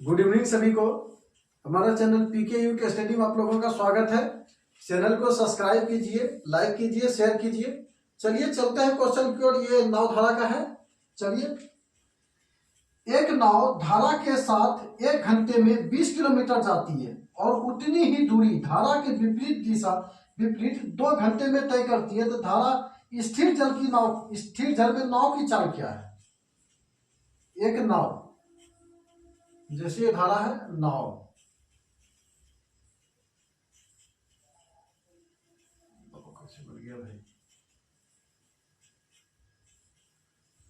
Good evening सभी को। हमारा चैनल पीके यू के स्टडी में आप लोगों का स्वागत है। चैनल को सब्सक्राइब कीजिए, लाइक कीजिए, शेयर कीजिए। चलिए चलते हैं क्वेश्चन की ओर। ये नाव धारा का है। चलिए, एक नाव धारा के साथ 1 घंटे में 20 किलोमीटर जाती है और उतनी ही दूरी धारा के विपरीत 2 घंटे में तय करती है। तो धारा स्थिर जल में नाव की चाल क्या है? एक नाव, जैसे ये धारा है नाव, कैसे बन गया भाई,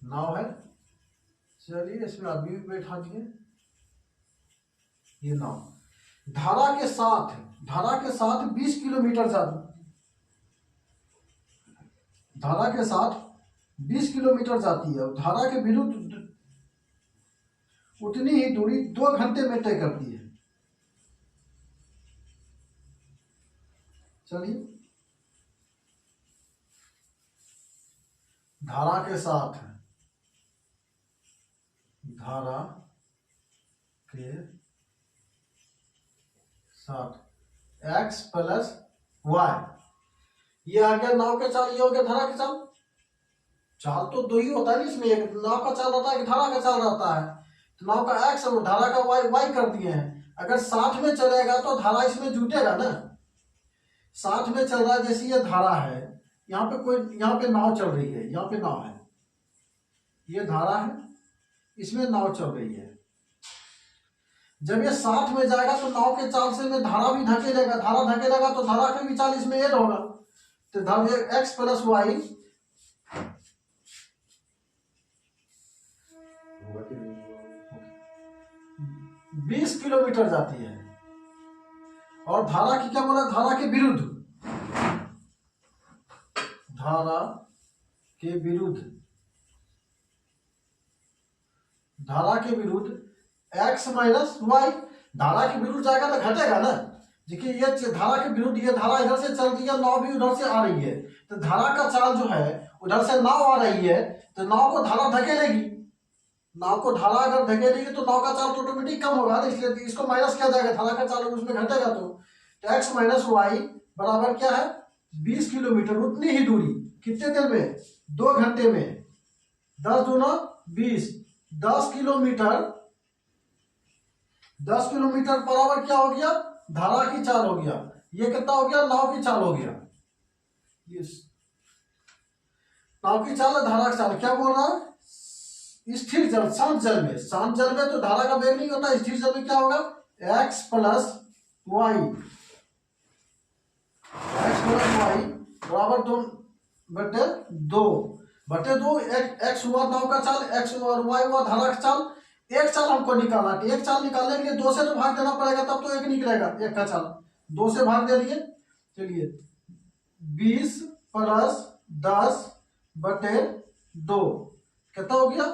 नाव है। चलिए इसमें आदमी भी बैठा दिए। ये नाव धारा के साथ 20 किलोमीटर धारा के साथ 20 किलोमीटर जाती है। धारा के विरुद्ध उतनी ही दूरी 2 घंटे में तय करती है। चलिए, धारा के साथ x प्लस वाई, ये आ गया नाव का चाल, ये हो गया धारा का चाल। चाल तो दो ही होता है, इसमें एक नाव का चाल रहता है, एक धारा का चाल रहता है। तो नाव का x और धारा का y कर दिए हैं। अगर साथ में चलेगा तो धारा इसमें जुटेगा ना। साथ में चल रहा है, जैसे ये धारा है, यहाँ पे नाव चल रही है, यहाँ पे नाव है, ये धारा है, इसमें नाव चल रही है। जब ये साथ में जाएगा तो नाव के चाल से में धारा भी धकेलेगा, धारा धकेलेगा तो धारा के भी चाल इसमें ऐड होगा। तो धारा x प्लस वाई 20 किलोमीटर जाती है। और धारा की क्या बोला? धारा के विरुद्ध x माइनस वाई। धारा के विरुद्ध जाएगा तो घटेगा ना। देखिए, ये धारा के विरुद्ध, ये धारा इधर से चल रही है, नाव भी उधर से आ रही है। तो धारा का चाल जो है, उधर से नाव आ रही है, तो नाव को धारा धकेलेगी। नाव को धारा अगर धकेलेगी तो नाव का चाल तो ऑटोमेटिक कम होगा ना, इसलिए इसको माइनस किया जाएगा। धारा का चाल उसमें घटेगा तो x माइनस वाई बराबर क्या है? 20 किलोमीटर। उतनी ही दूरी कितने देर में? 2 घंटे में। 10 दूना 20, 10 किलोमीटर। 10 किलोमीटर बराबर क्या हो गया? धारा की चाल हो गया। ये कितना हो गया? नाव की चाल हो गया। नाव की चाल है, धारा की चाल। क्या बोल रहा है? स्थिर जल, शांत जल में तो धारा का वेग नहीं होता। स्थिर जल में क्या होगा? x प्लस वाई बराबर 2/2 x हुआ नाव का चाल, x और y हुआ धारा का चाल। एक चाल हमको निकालना है। एक चाल निकालने के लिए 2 से तो भाग देना पड़ेगा, तब तो एक निकलेगा। एक का चाल 2 से भाग दे दिए। चलिए, 20 प्लस 10/2 कितना हो गया?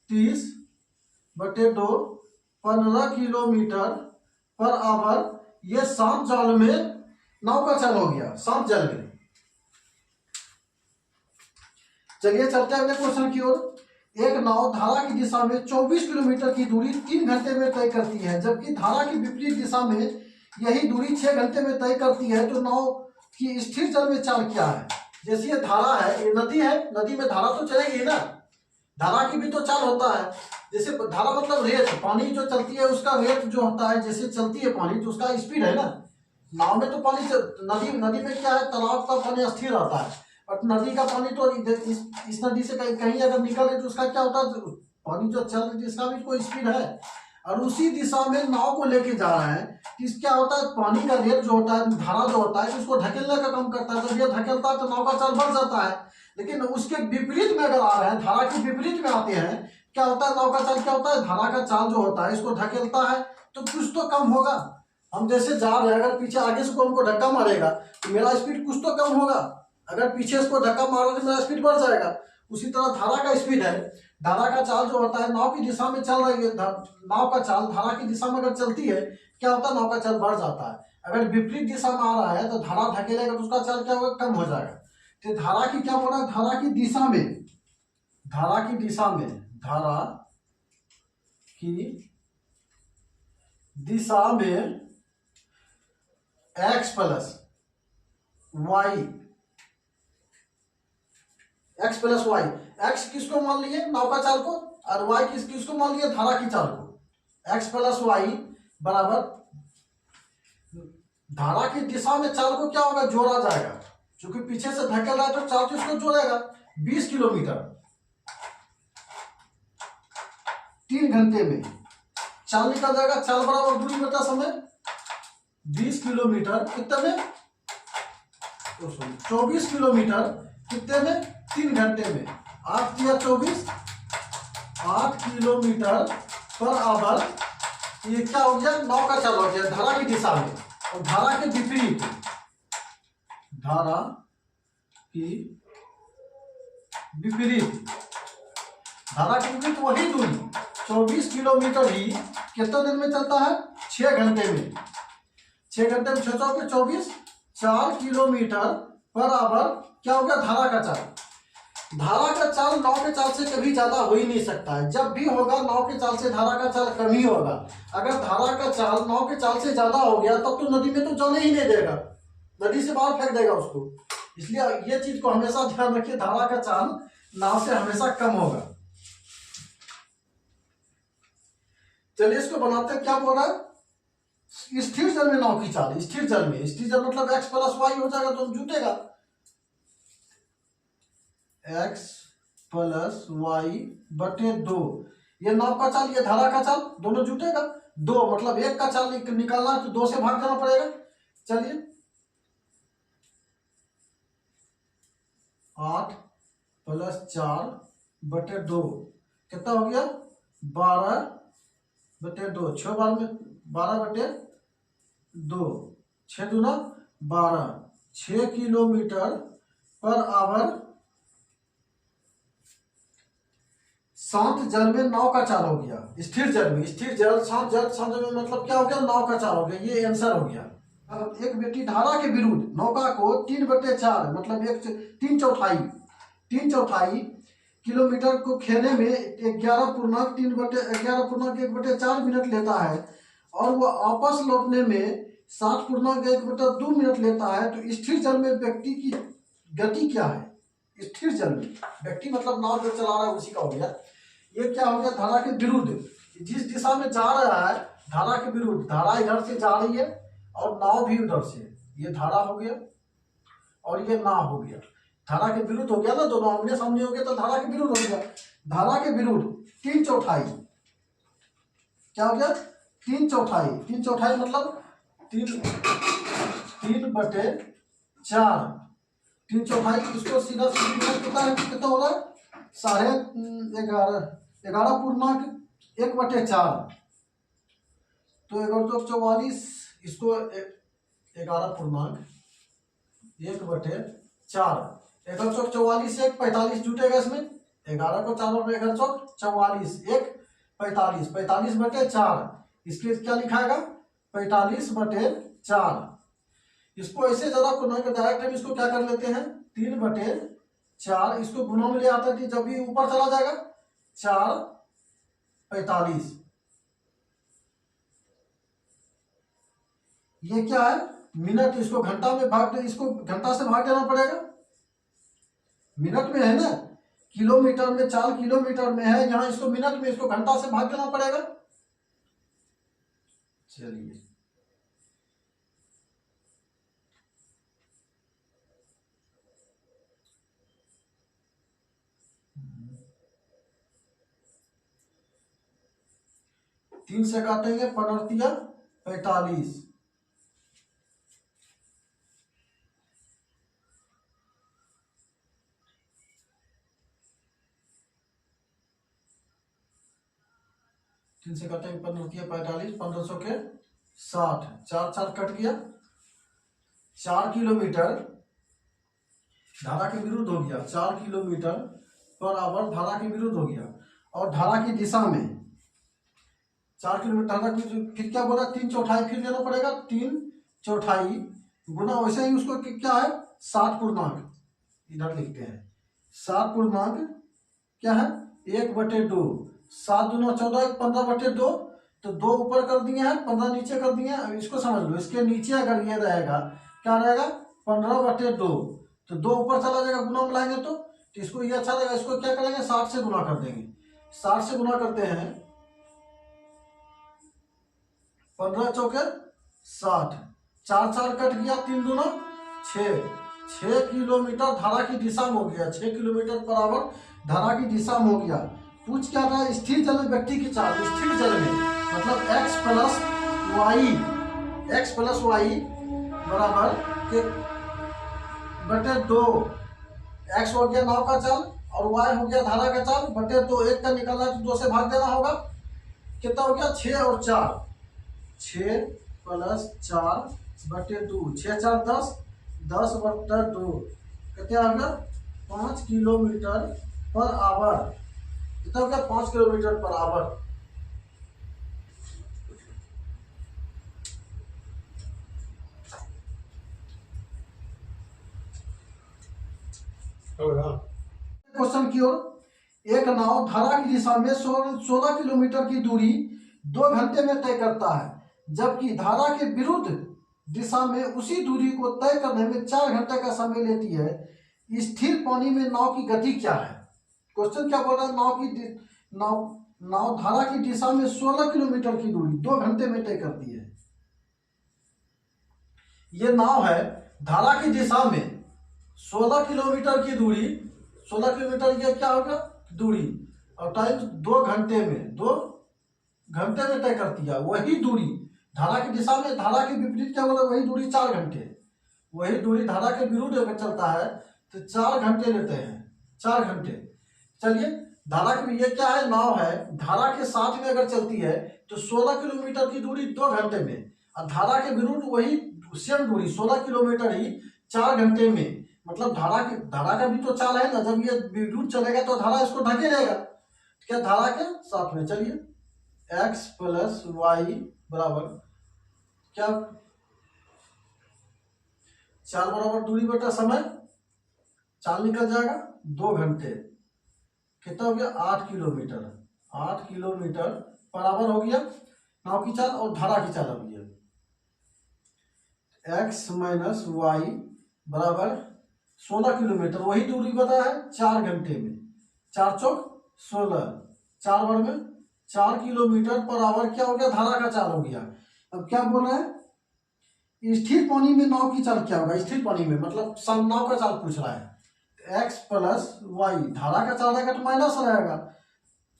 30/2, 15 किलोमीटर पर आवर। ये शांत जल में नाव का चाल हो गया, शांत जल में। चलिए चलते हैं अगले क्वेश्चन की ओर। एक नाव धारा की दिशा में 24 किलोमीटर की दूरी 3 घंटे में तय करती है, जबकि धारा की विपरीत दिशा में यही दूरी 6 घंटे में तय करती है। तो नाव की स्थिर जल में चाल क्या है? जैसे ये धारा है, ये नदी है, नदी में धारा तो चलेगी ना। धारा की भी तो चाल होता है। जैसे धारा मतलब रेत, पानी जो चलती है उसका रेट जो होता है, जैसे चलती है पानी तो उसका स्पीड है ना। नाव में तो पानी नदी में क्या है? तालाब का पानी स्थिर रहता है, और नदी का पानी तो इस नदी से कहीं अगर निकल रहे तो उसका क्या होता है? पानी जो चल रही है इसका भी कोई स्पीड है, और उसी दिशा में नाव को लेके जा रहा है। कि क्या होता है? पानी का रेट जो होता है, धारा जो होता है, उसको धकेलने का काम करता है। जब ये धकेलता है तो नाव का चाल बढ़ जाता है। लेकिन उसके विपरीत में अगर आ रहे हैं, धारा के विपरीत में आते हैं, क्या होता है? नाव का चाल क्या होता है? धारा का चाल जो होता है, इसको धकेलता है तो कुछ तो कम होगा। हम जैसे जा रहे हैं, अगर पीछे आगे से हमको धक्का मारेगा तो मेरा स्पीड कुछ तो कम होगा। अगर पीछे इसको धक्का मारोगे तो मेरा स्पीड बढ़ जाएगा। उसी तरह धारा का स्पीड है। धारा का चाल जो होता है, नाव की दिशा में चल रही है, नाव का चाल धारा की दिशा में अगर चलती है, क्या होता है? नाव का चाल बढ़ जाता है। अगर विपरीत दिशा में आ रहा है तो धारा धकेलेगा तो उसका चाल क्या होगा? कम हो जाएगा। तो धारा की क्या बोला? धारा की दिशा में धारा की दिशा में x plus y, x plus y, x किसको मान लिए नौका चाल को, और y किसको मान लिए धारा की चाल को। x प्लस वाई बराबर धारा की दिशा में चाल को क्या होगा, जोड़ा जाएगा, क्योंकि पीछे से धकेल रहा है तो चाल तो इसको जोड़ेगा। 20 किलोमीटर 3 घंटे में चाल निकल जाएगा, चाल बराबर दूरी बटा समय। 20 किलोमीटर कितने में, 24 किलोमीटर कितने में, 3 घंटे में। 8 या 24, 8 किलोमीटर पर आवर। ये क्या हो गया, नाव का चाल हो गया धारा की दिशा में, और धारा के विपरीत, धारा की विपरीत, धारा के विपरीत वही दूरी 24 किलोमीटर ही कितने दिन में चलता है, 6 घंटे में। 6 घंटे में 6 चौके 24, 4 किलोमीटर पर आवर क्या हो गया, धारा का चाल। धारा का चाल नाव के चाल से कभी ज्यादा हो ही नहीं सकता है, जब भी होगा नाव के चाल से धारा का चाल कम ही होगा। अगर धारा का चाल नाव के चाल से ज्यादा हो गया तब तो नदी में तो जाने ही नहीं देगा, नदी से बाहर फेंक देगा उसको। इसलिए ये चीज को हमेशा ध्यान रखिए, धारा का चाल नाव से हमेशा कम होगा। चलिए इसको बनाते हैं, क्या बोल रहा है, स्थिर जल में नाव की चाल। स्थिर जल में, स्थिर जल मतलब x प्लस वाई हो जाएगा तो जुटेगा, x प्लस वाई बटे 2। ये नाव का चाल, ये धारा का चाल, दोनों जुटेगा। 2 मतलब 1 का चाल निकालना है तो 2 से भाग देना पड़ेगा। चलिए 8 प्लस 4 बटे 2 कितना हो गया, 12 बटे 2। 6 बार में 12 बटे 2, 6 दूना 12। 6 किलोमीटर पर आवर शांत जल में नाव का चाल हो गया। स्थिर जल में, स्थिर जल, शांत जल, शांत जल में मतलब क्या हो गया, नाव का चाल हो गया। ये आंसर हो गया। अब एक बेटी धारा के विरुद्ध नौका को 3/4 मतलब 3/4 किलोमीटर को खेने में 11.3/11.1/4 मिनट लेता है, और वो वापस लौटने में 7.1/2 मिनट लेता है। तो स्थिर जल में व्यक्ति की गति क्या है। स्थिर जल में व्यक्ति मतलब नाव जो चला रहा है उसी का हो गया। ये क्या हो गया, धारा के विरुद्ध, जिस दिशा में जा रहा है धारा के विरुद्ध, धारा इधर से जा रही है और नाव भी उधर से, ये धारा हो गया और ये नाव हो गया। धारा के विरुद्ध हो गया ना, दोनों आमने सामने हो गया तो धारा के विरुद्ध हो गया। धारा के विरुद्ध 3/4 क्या हो गया, 3/4। 3/4 मतलब 3/4। 3/4 इसको सीधा कितना हो रहा है, 11.1/4। तो 11/44 इसको 11.1/4। 11/44 1 45 जुटेगा इसमें। 11 को 4 में 11/44 1 45, 45/4। इसके क्या लिखाएगा, 45/4। इसको ऐसे ज्यादा को नहीं, डायरेक्ट हम इसको क्या कर लेते हैं, 3/4। इसको गुना में ले आता है, जब भी ऊपर चला जाएगा 4/45। ये क्या है, मिनट। इसको घंटा में भाग दे, इसको घंटा से भाग देना पड़ेगा। मिनट में है ना, किलोमीटर में 4 किलोमीटर में है, यहाँ इसको मिनट में, इसको घंटा से भाग देना पड़ेगा। चलिए तीन से काटेंगे, 15×45। तीन से काटेंगे 15×45, 1500 के 60, 4 कट गया। 4 किलोमीटर धारा के विरुद्ध हो गया, 4 किलोमीटर पर आवर धारा के विरुद्ध हो गया। और धारा की दिशा में 4 किलोमीटर धारा की, फिर क्या बोला, 3/4 फिर लेना पड़ेगा। 3/4 गुना, वैसे ही उसको क्या है, 7 पूर्णांक इधर लिखते हैं। 7 पूर्णांक क्या है, 1/2। 7 दूना 14, 15/2। तो 2 ऊपर कर दिए हैं, 15 नीचे कर दिए हैं। अब इसको समझ लो, इसके नीचे अगर ये रहेगा, क्या रहेगा, 15/2, तो 2 ऊपर चला जाएगा, गुना में लाएंगे तो इसको ये अच्छा रहेगा। इसको क्या करेंगे, 60 से गुना कर देंगे। 60 से गुना करते हैं, 15 चौके 60, 4 4 कट गया, 3 दूना 6, 6 किलोमीटर धारा की दिशा में हो गया। 6 किलोमीटर पर आवर धारा की दिशा में हो गया। पूछ क्या रहा है, स्थिर जल में व्यक्ति की चाल। स्थिर जल में मतलब x प्लस वाई बराबर के बटे 2। x हो गया नाव का चाल और y हो गया धारा का चाल, बटे 2। 1 का निकालना है तो 2 से भाग देना होगा। कितना हो गया, 6 और 4, 6 प्लस 4 बटे 2, 6 4 10, 10 बटे 2 कितने आ गया, 5 किलोमीटर पर आवर। कितना हो गया, 5 किलोमीटर पर आवर। क्वेश्चन की ओर, एक नाव धारा की दिशा में 16 किलोमीटर की दूरी 2 घंटे में तय करता है, जबकि धारा के विरुद्ध दिशा में उसी दूरी को तय करने में 4 घंटे का समय लेती है। स्थिर पानी में नाव की गति क्या है। क्वेश्चन क्या बोल रहा है, नाव धारा की दिशा में 16 किलोमीटर की दूरी 2 घंटे में तय करती है। ये नाव है, धारा की दिशा में 16 किलोमीटर की दूरी, 16 किलोमीटर ये क्या होगा, दूरी, और टाइम 2 घंटे में, 2 घंटे में तय करती है। वही दूरी धारा की दिशा में, धारा के विपरीत क्या बोला, वही दूरी 4 घंटे। वही दूरी धारा के विरुद्ध अगर चलता है तो 4 घंटे लेते हैं, 4 घंटे। चलिए, धारा की ये क्या है, नाव है, धारा के साथ में अगर चलती है तो 16 किलोमीटर की दूरी 2 घंटे में, और धारा के विरुद्ध वही सेम दूरी 16 किलोमीटर ही 4 घंटे में। मतलब धारा का भी तो चाल है ना, जब ये विरुद्ध चलेगा तो धारा इसको ढके रहेगा, क्या, धारा के साथ में। चलिए, x प्लस वाई बराबर क्या, चाल बराबर दूरी बटा समय, चाल निकल जाएगा 2 घंटे। कितना हो गया, 8 किलोमीटर। 8 किलोमीटर बराबर हो गया नाव की चाल और धारा की चाल हो गया। x माइनस वाई बराबर 16 किलोमीटर, वही दूरी बताया है 4 घंटे में। 4 चौक 16, 4 वर्ग में 4 किलोमीटर पर आवर क्या हो गया, धारा का चाल हो गया। अब क्या बोल रहे हैं, स्थिर पानी में नाव की चाल क्या होगा। स्थिर पानी में मतलब नाव का चाल पूछ रहा है। x प्लस वाई, धारा का चाल रहेगा तो माइनस रहेगा,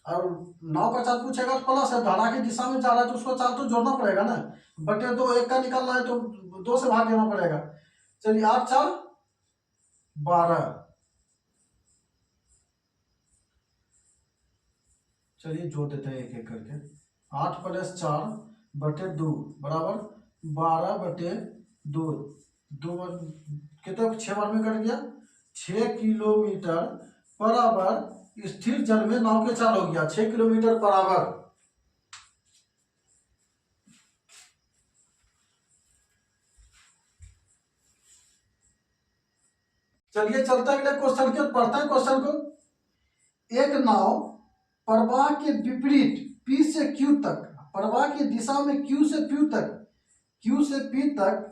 और नाव का चाल पूछेगा तो प्लस है। धारा की दिशा में जा रहा है तो उसको चाल तो जोड़ना पड़ेगा ना, बटे 2। 1 का निकालना है तो 2 से भाग देना पड़ेगा। चलिए, 8 4 12, चलिए जोड़ देते हैं एक एक करके। 8 प्लस 4 बटे 2 बराबर 12 बटे 2, 2 कितना, 6 बार में कट गया। 6 किलोमीटर पर आवर स्थिर जल में नाव के चाल हो गया 6 किलोमीटर पर आवर। चलिए, चलता अगले क्वेश्चन के, पढ़ते हैं क्वेश्चन को। एक नाव प्रवाह के विपरीत P से Q तक, प्रवाह की दिशा में Q से P तक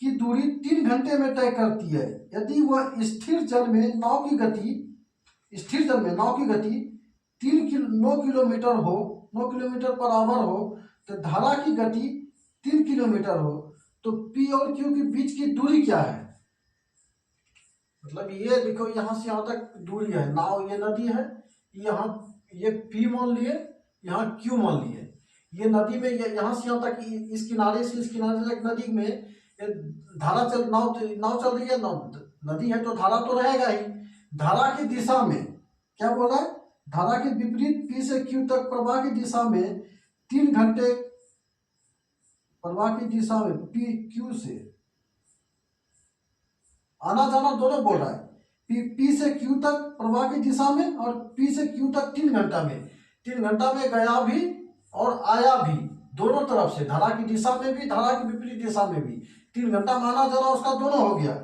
की दूरी 3 घंटे में तय करती है। यदि वह स्थिर जल में नाव की गति 9 किलोमीटर हो, 9 किलोमीटर पर आवर हो, तो धारा की गति 3 किलोमीटर हो, तो P और Q के बीच की दूरी क्या है। मतलब ये देखो, यहाँ से यहाँ तक दूरी है, नाव ये नदी है, यहाँ ये P मान लिए, यहाँ Q मान लिए। ये नदी में यहाँ से यहाँ तक, इस किनारे से इस किनारे तक नदी में धारा नाव चल रही है। नदी है तो धारा तो रहेगा ही। धारा की दिशा में क्या बोला है, धारा के विपरीत P से Q तक प्रवाह की दिशा में 3 घंटे, प्रवाह की दिशा में Q से आना जाना दोनों बोल रहा है। P से Q तक प्रवाह की दिशा में और P से Q तक 3 घंटा में। 3 घंटा में गया भी और आया भी, दोनों तरफ से, धारा की दिशा में भी, धारा की विपरीत दिशा में भी। 3 घंटा माना जाना उसका दोनों हो गया।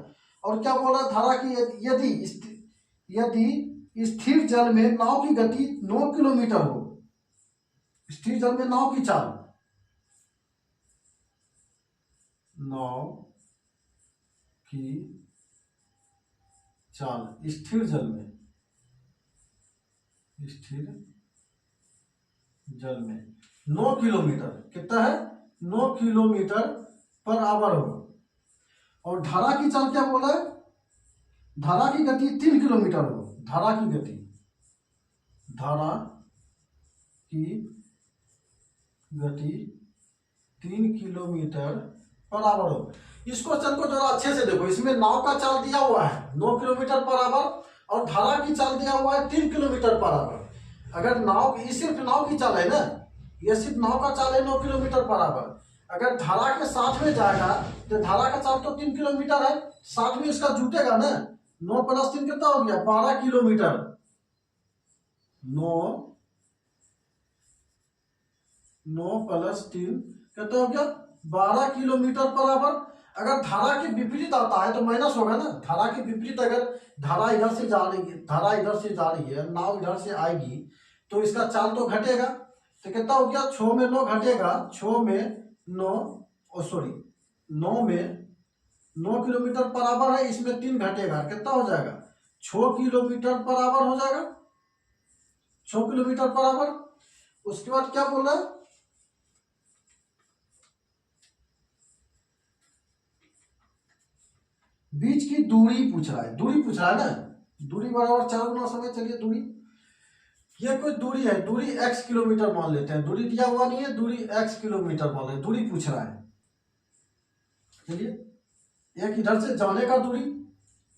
और क्या बोल रहा है, धारा की यदि स्थिर जल में नाव की गति 9 किलोमीटर हो, स्थिर जल में नाव की चाल, नाव की चाल स्थिर जल में, स्थिर जल में 9 किलोमीटर, कितना है 9 किलोमीटर पर आवर हो। और धारा की चाल क्या बोला है, धारा की गति 3 किलोमीटर हो, धारा की गति, धारा की गति 3 किलोमीटर पर आवर हो। इस क्वेश्चन को जरा अच्छे से देखो, इसमें नाव का चाल दिया हुआ है 9 किलोमीटर पर आवर और धारा की चाल दिया हुआ है 3 किलोमीटर पर आवर। अगर नाव, ये सिर्फ नाव की चाल है ना, ये सिर्फ नाव का चाल है 9 किलोमीटर पर आवर। अगर धारा के साथ में जाएगा तो धारा का चाल तो 3 किलोमीटर है, साथ में इसका जुटेगा ना, 9 + 3 कितना हो गया 12 किलोमीटर, 9 + 3 कितना हो गया 12 किलोमीटर पर आवर। अगर धारा के विपरीत आता है तो माइनस होगा ना, धारा के विपरीत, अगर धारा इधर से जा रही है, धारा इधर से जा रही है, नाव इधर से आएगी तो इसका चाल तो घटेगा। तो कितना हो गया 6 में 9 घटेगा, 6 में 9 9 में 9 किलोमीटर पर आवर है, इसमें 3 घटेगा, कितना हो जाएगा 6 किलोमीटर पर आवर हो जाएगा, 6 किलोमीटर पर आवर। उसके बाद क्या बोल रहा है, बीच की दूरी पूछ रहा है, दूरी पूछ रहा है ना, दूरी बराबर 4 गुना समय। चलिए दूरी, ये कोई दूरी है, दूरी x किलोमीटर मान लेते हैं, दूरी दिया हुआ नहीं है, दूरी x किलोमीटर मान लेते, दूरी पूछ रहा है। चलिए, एक इधर से जाने का दूरी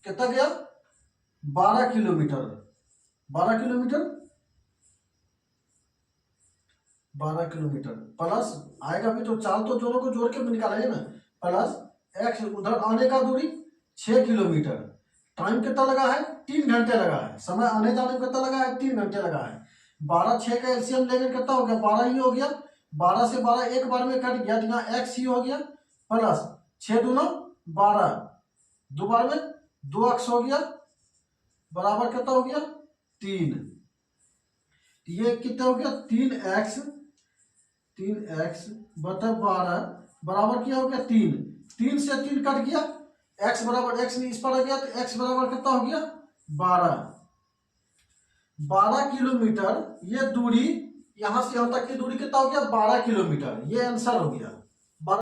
कितना गया 12 किलोमीटर, 12 किलोमीटर, 12 किलोमीटर प्लस आएगा भी तो चाल तो दोनों को जोड़ के निकालेंगे ना, प्लस x उधर आने का दूरी 6 किलोमीटर, टाइम कितना लगा है 3 घंटे लगा है, समय आने जाने में कितना लगा है 3 घंटे लगा है। 12 6 का एलसीएम लेंगे कितना हो गया 12 ही हो गया, 12 से 12 एक बार में कट गया, यहाँ x ही हो गया, प्लस 6 दूना 12, दो बार में 2x हो गया, बराबर कितना हो गया 3। ये कितना हो गया 3x, 3x बटा 12 बराबर क्या हो गया 3, 3 से 3 कट गया, x बराबर x नहीं इस पर आ गया, तो x बराबर कितना हो गया 12, 12 किलोमीटर। ये दूरी यहां से यहां तक की दूरी कितना हो गया 12 किलोमीटर, ये आंसर हो गया।